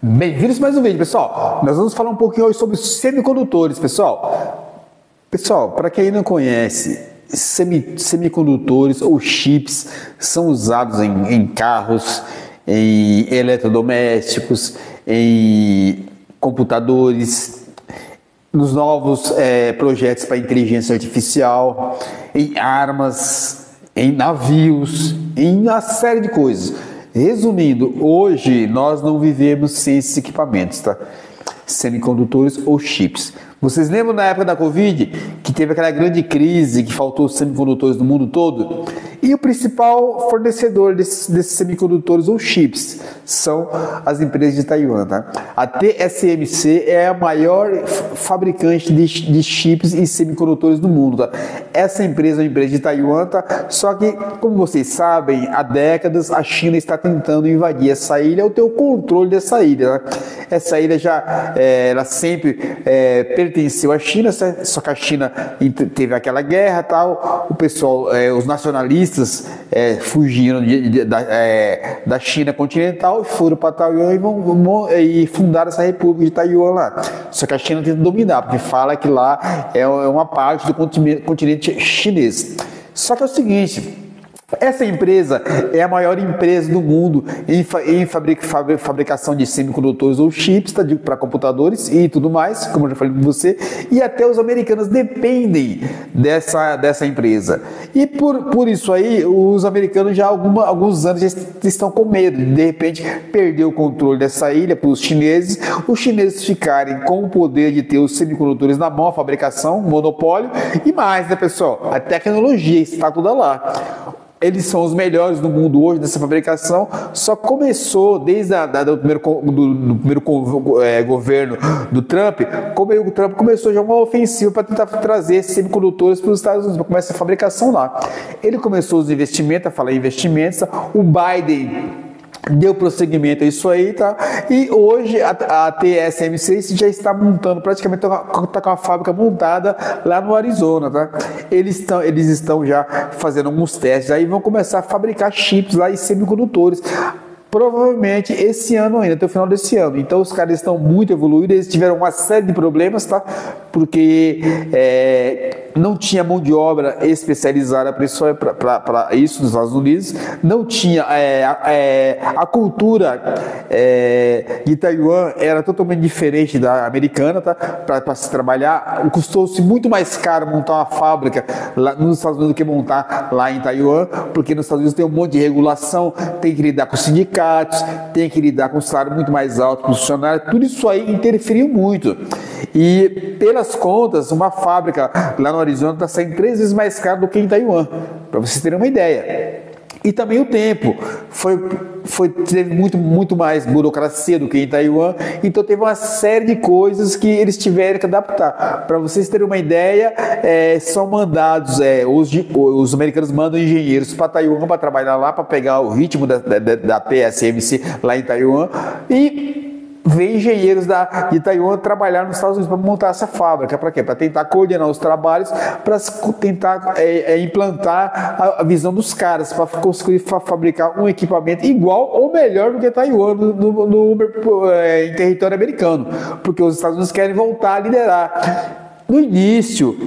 Bem-vindos a mais um vídeo, pessoal. Nós vamos falar um pouquinho hoje sobre semicondutores, pessoal. Pessoal, para quem não conhece, semicondutores ou chips são usados em carros, em eletrodomésticos, em computadores, nos novos projetos para inteligência artificial, em armas, em navios, em uma série de coisas. Resumindo, hoje nós não vivemos sem esses equipamentos, tá? Semicondutores ou chips. Vocês lembram na época da Covid que teve aquela grande crise que faltou semicondutores no mundo todo? E o principal fornecedor desses semicondutores ou chips são as empresas de Taiwan, tá? A TSMC é a maior fabricante de chips e semicondutores do mundo, tá? Essa empresa é uma empresa de Taiwan, tá? Só que, como vocês sabem, há décadas a China está tentando invadir essa ilha ou ter o controle dessa ilha, tá? Essa ilha ela sempre pertenceu à China, só que a China teve aquela guerra, tal, o pessoal, os nacionalistas fugiram da China continental e foram para Taiwan e fundaram essa república de Taiwan lá. Só que a China tenta dominar, porque fala que lá é uma parte do continente chinês. Só que é o seguinte, essa empresa é a maior empresa do mundo em fabricação de semicondutores ou chips, tá, para computadores e tudo mais, como eu já falei com você, e até os americanos dependem dessa empresa. E por isso aí, os americanos já há alguns anos já estão com medo de repente perder o controle dessa ilha para os chineses ficarem com o poder de ter os semicondutores na mão, a fabricação, monopólio, e mais, né, pessoal? A tecnologia está toda lá. Eles são os melhores do mundo hoje nessa fabricação, só começou desde o primeiro governo do Trump, o Trump começou já uma ofensiva para tentar trazer esses semicondutores para os Estados Unidos, para começar a fabricação lá. Ele começou os investimentos, a falar em investimentos, o Biden deu prosseguimento a isso aí, tá? E hoje a TSMC já está montando, praticamente está com a fábrica montada lá no Arizona, tá? Eles estão já fazendo alguns testes, aí vão começar a fabricar chips lá e semicondutores. Provavelmente esse ano ainda, até o final desse ano. Então os caras estão muito evoluídos, eles tiveram uma série de problemas, tá? Porque não tinha mão de obra especializada para isso nos Estados Unidos, não tinha a cultura de Taiwan era totalmente diferente da americana, tá? Para se trabalhar, custou-se muito mais caro montar uma fábrica lá nos Estados Unidos do que montar lá em Taiwan, porque nos Estados Unidos tem um monte de regulação, tem que lidar com sindicatos, tem que lidar com um salário muito mais alto para os funcionários, tudo isso aí interferiu muito. E pelas contas, uma fábrica lá no Arizona está saindo 3 vezes mais caro do que em Taiwan, para vocês terem uma ideia. E também o tempo, teve muito mais burocracia do que em Taiwan, então teve uma série de coisas que eles tiveram que adaptar. Para vocês terem uma ideia, são mandados, os americanos mandam engenheiros para Taiwan para trabalhar lá, para pegar o ritmo da TSMC lá em Taiwan, e vem engenheiros de Taiwan trabalhar nos Estados Unidos para montar essa fábrica. Para quê? Para tentar coordenar os trabalhos, para tentar implantar a visão dos caras, para conseguir fabricar um equipamento igual ou melhor do que Taiwan em território americano, porque os Estados Unidos querem voltar a liderar. No início,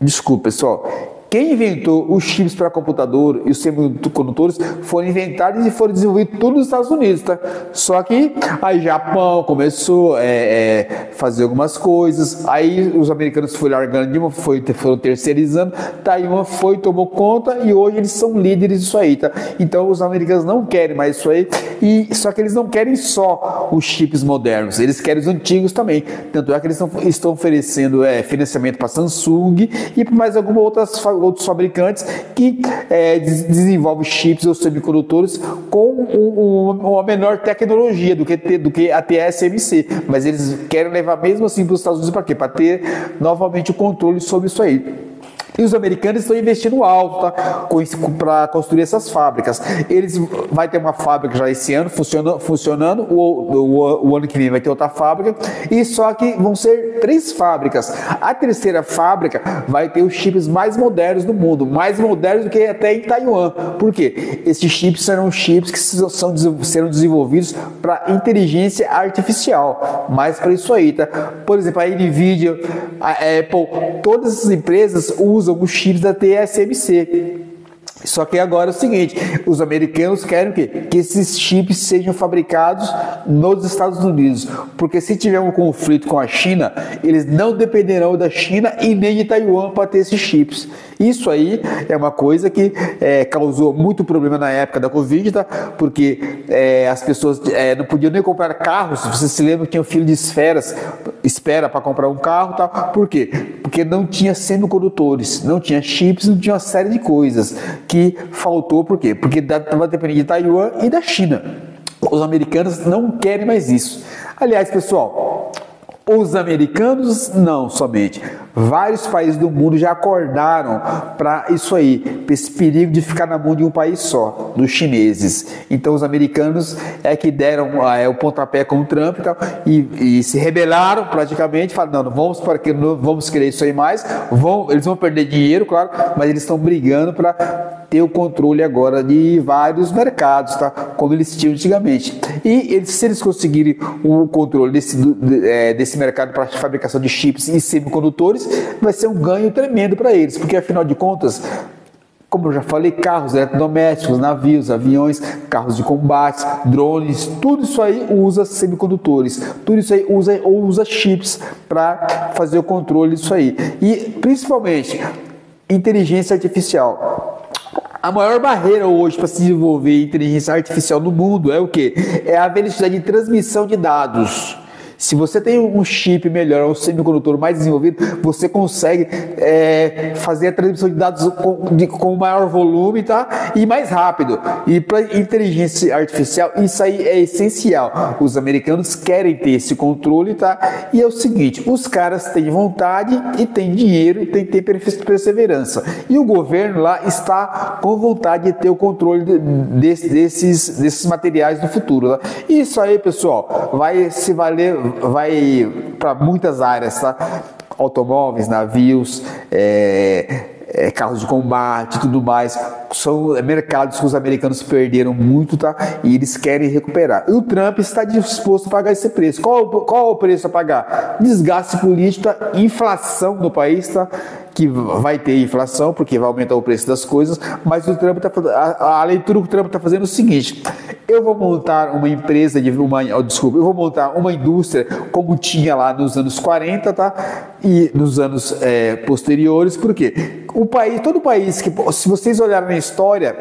desculpa, pessoal, quem inventou os chips para computador e os semicondutores foram inventados e foram desenvolvidos todos nos Estados Unidos, tá? Só que aí Japão começou a fazer algumas coisas, aí os americanos foram largando, foram terceirizando, Taiwan tomou conta e hoje eles são líderes disso aí, tá? Então os americanos não querem mais isso aí, só que eles não querem só os chips modernos, eles querem os antigos também. Tanto é que eles estão oferecendo financiamento para Samsung e para mais outros fabricantes que desenvolvem chips ou semicondutores com uma menor tecnologia do que a TSMC, mas eles querem levar mesmo assim para os Estados Unidos, para quê? Para ter novamente o controle sobre isso aí. E os americanos estão investindo alto, tá? Para construir essas fábricas. Eles vai ter uma fábrica já esse ano funcionando, o ano que vem vai ter outra fábrica, e só que vão ser 3 fábricas. A terceira fábrica vai ter os chips mais modernos do mundo, mais modernos do que até em Taiwan. Por quê? Esses chips serão chips que serão desenvolvidos para inteligência artificial, mais para isso aí, tá? Por exemplo, a Nvidia, a Apple, todas essas empresas usam os chips da TSMC. Só que agora é o seguinte, os americanos querem o quê? Que esses chips sejam fabricados nos Estados Unidos, porque se tiver um conflito com a China, eles não dependerão da China e nem de Taiwan para ter esses chips. Isso aí é uma coisa que causou muito problema na época da Covid, tá? Porque as pessoas não podiam nem comprar carros. Você se lembra que tinha um fila de espera para comprar um carro, tá? Por quê? Porque não tinha semicondutores, não tinha chips, não tinha uma série de coisas que faltou. Por quê? Porque estava dependendo de Taiwan e da China. Os americanos não querem mais isso. Aliás, pessoal, os americanos não somente, vários países do mundo já acordaram para isso aí, para esse perigo de ficar na mão de um país só, dos chineses. Então os americanos que deram o pontapé com o Trump e se rebelaram praticamente, falaram, não vamos querer isso aí mais, eles vão perder dinheiro, claro, mas eles estão brigando para ter o controle agora de vários mercados, tá? Como eles tinham antigamente. E se eles conseguirem o controle desse mercado para fabricação de chips e semicondutores, vai ser um ganho tremendo para eles, porque afinal de contas, como eu já falei, carros eletrodomésticos, navios, aviões, carros de combate, drones, tudo isso aí usa semicondutores, tudo isso aí usa chips para fazer o controle disso aí. E principalmente inteligência artificial. A maior barreira hoje para se desenvolver inteligência artificial no mundo é o quê? É a velocidade de transmissão de dados. Se você tem um chip melhor, um semicondutor mais desenvolvido, você consegue fazer a transmissão de dados com maior volume, tá? E mais rápido. E para inteligência artificial, isso aí é essencial. Os americanos querem ter esse controle, tá? E é o seguinte, os caras têm vontade e têm dinheiro e têm perseverança. E o governo lá está com vontade de ter o controle desses materiais no futuro, tá? E isso aí, pessoal, vai para muitas áreas, tá? Automóveis, navios, carros de combate e tudo mais. São mercados que os americanos perderam muito, tá? E eles querem recuperar. E o Trump está disposto a pagar esse preço. Qual é o preço a pagar? Desgaste político, tá? Inflação no país, tá? Que vai ter inflação, porque vai aumentar o preço das coisas, mas o Trump a leitura que o Trump está fazendo é o seguinte: eu vou montar uma empresa, eu vou montar uma indústria como tinha lá nos anos 40, tá? E nos anos posteriores, por quê? Todo país que, se vocês olharem na história,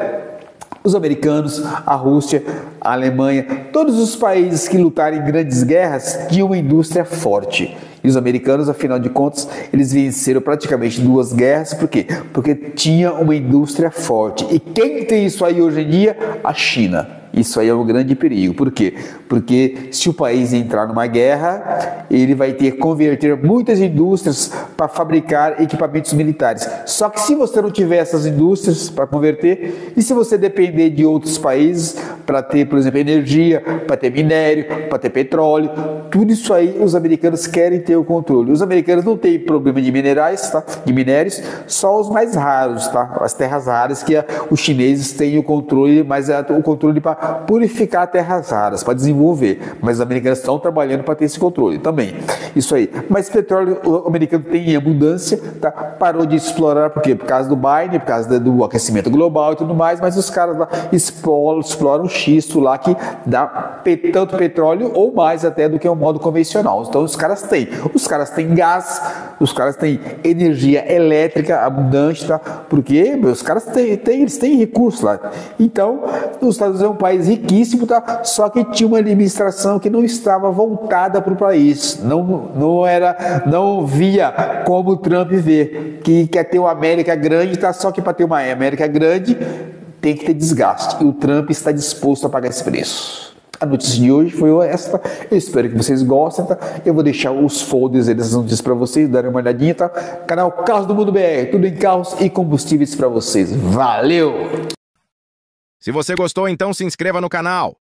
os americanos, a Rússia, a Alemanha, todos os países que lutaram em grandes guerras tinham uma indústria forte. E os americanos, afinal de contas, eles venceram praticamente 2 guerras. Por quê? Porque tinha uma indústria forte. E quem tem isso aí hoje em dia? A China. Isso aí é um grande perigo. Por quê? Porque se o país entrar numa guerra, ele vai ter que converter muitas indústrias para fabricar equipamentos militares. Só que se você não tiver essas indústrias para converter, e se você depender de outros países para ter, por exemplo, energia, para ter minério, para ter petróleo, tudo isso aí os americanos querem ter o controle. Os americanos não têm problema de minerais, tá? De minérios, só os mais raros, tá? As terras raras que os chineses têm o controle, mas o controle para purificar terras raras, para desenvolver. Mas os americanos estão trabalhando para ter esse controle também. Isso aí. Mas petróleo o americano tem em abundância, tá? Parou de explorar, por quê? Por causa do Biden, por causa do aquecimento global e tudo mais, mas os caras lá exploram xisto lá que dá tanto petróleo ou mais até do que um modo convencional. Então os caras têm gás, os caras têm energia elétrica abundante, tá? Porque os caras eles têm recursos lá. Então, os Estados Unidos é um país riquíssimo, tá? Só que tinha uma administração que não estava voltada para o país, não via como o Trump vê, que quer ter uma América grande, tá? Só que para ter uma América grande tem que ter desgaste, e o Trump está disposto a pagar esse preço. A notícia de hoje foi essa. Eu espero que vocês gostem, tá? Eu vou deixar os folders dessas notícias para vocês darem uma olhadinha, tá? Canal Carros do Mundo BR, tudo em carros e combustíveis para vocês. Valeu! Se você gostou, então se inscreva no canal,